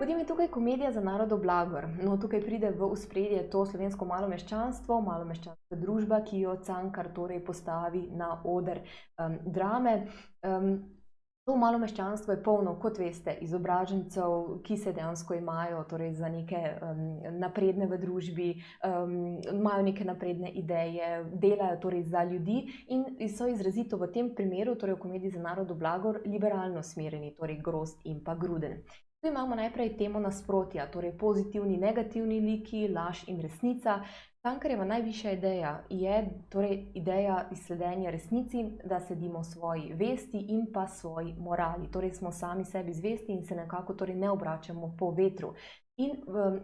Potem je tukaj komedija za narodov blagor. No, tukaj pride v ospredje to slovensko malomeščanska družba, ki jo Cankar torej postavi na oder drame. To malomeščanstvo je polno, kot veste, izobražencev, ki se dejansko imajo torej za neke napredne v družbi, imajo neke napredne ideje, delajo torej za ljudi in so izrazito v tem primeru, torej v komediji za narodov blagor, liberalno smerjeni, torej Grozd in pa Gruden. Tu imamo najprej temo nasprotja, torej pozitivni, negativni liki, laž in resnica. Cankarjeva najvišja ideja je torej ideja izsledenja resnici, da sledimo svoji vesti in pa svoji morali. Torej smo sami sebi zvesti in se nekako torej ne obračamo po vetru. In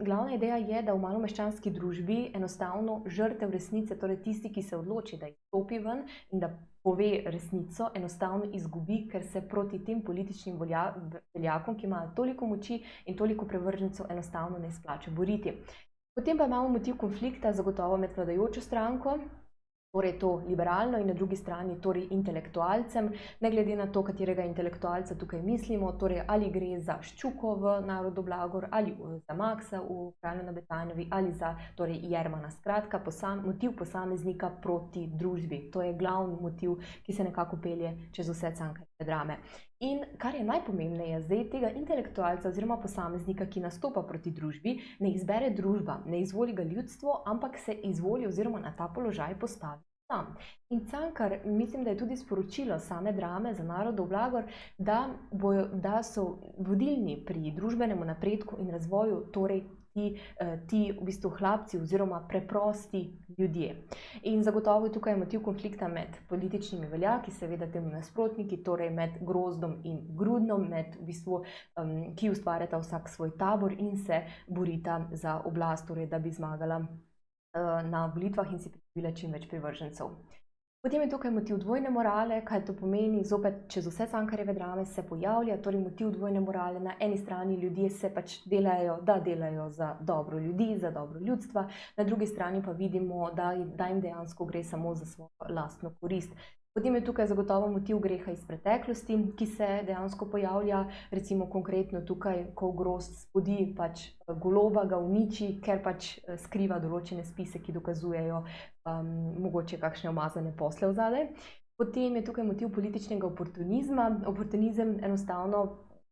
glavna ideja je, da v malomeščanski družbi enostavno žrtev resnice, torej tisti, ki se odloči, da izstopi ven in da pove resnico, enostavno izgubi, ker se proti tem političnim veljakom, ki imajo toliko moči in toliko prevržencev, enostavno ne splača boriti. Potem pa imamo motiv konflikta zagotovo med vladajočo stranko, torej to liberalno, in na drugi strani torej intelektualcem, ne glede na to, katerega intelektualca tukaj mislimo, torej ali gre za Ščuko v Narodov blagor, ali za Maksa v Kralju na Betajnovi, ali za torej Jermana. Skratka, motiv posameznika proti družbi. To je glavni motiv, ki se nekako pelje čez vse Cankarjeve drame. In kar je najpomembneje, zdaj tega intelektualca oziroma posameznika, ki nastopa proti družbi, ne izbere družba, ne izvoli ga ljudstvo, ampak se izvoli oziroma na ta položaj postavi sam. In Cankar, mislim, da je tudi sporočilo same drame za Narodov blagor, da so vodilni pri družbenem napredku in razvoju torej ti v bistvu hlapci oziroma preprosti ljudje. In zagotovo je tukaj motiv konflikta med političnimi veljaki, seveda temu nasprotniki, torej med Grozdom in Grudnom, v bistvu, ki ustvarjata vsak svoj tabor in se borita za oblast, torej da bi zmagala na volitvah in si pridobila čim več privržencev. Potem je tukaj motiv dvojne morale. Kaj to pomeni? Zopet čez vse Cankarjeve drame se pojavlja torej motiv dvojne morale. Na eni strani ljudje se pač delajo za dobro ljudi, za dobro ljudstva, na drugi strani pa vidimo, da jim dejansko gre samo za svojo lastno korist. Potem je tukaj zagotovo motiv greha iz preteklosti, ki se dejansko pojavlja, recimo konkretno tukaj, ko Grozd spodi pač goloba, ga uniči, ker pač skriva določene spise, ki dokazujejo mogoče kakšne umazane posle vzadaj. Potem je tukaj motiv političnega oportunizma. Oportunizem enostavno,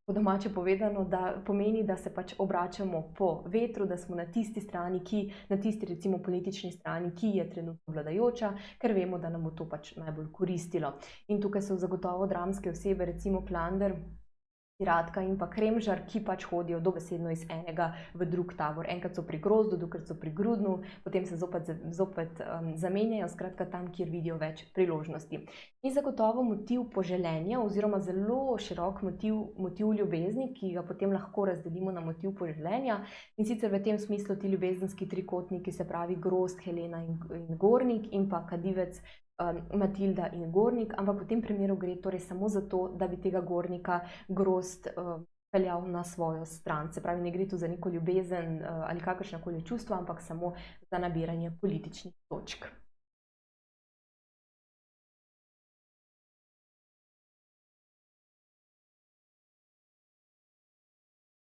po domače povedano, da pomeni, da se pač obračamo po vetru, da smo na tisti strani, na tisti recimo politični strani, ki je trenutno vladajoča, ker vemo, da nam bo to pač najbolj koristilo. In tukaj so zagotovo dramske osebe, recimo Klander, Piratka in pa Kremžar, ki pač hodijo dobesedno iz enega v drug tabor. Enkrat so pri Grozdu, drugikrat so pri Grudnu, potem se zopet zamenjajo, skratka tam, kjer vidijo več priložnosti. In zagotovo motiv poželenja oziroma zelo širok motiv ljubezni, ki ga potem lahko razdelimo na motiv poželenja. In sicer v tem smislu ti ljubezenski trikotniki, se pravi Grozd, Helena in Gornik in pa Kadivec, Matilda in Gornik, ampak v tem primeru gre torej samo za to, da bi tega Gornika Grozd peljal na svojo stran. Se pravi, ne gre tu za neko ljubezen ali kakršnakoli čustva, ampak samo za nabiranje političnih točk.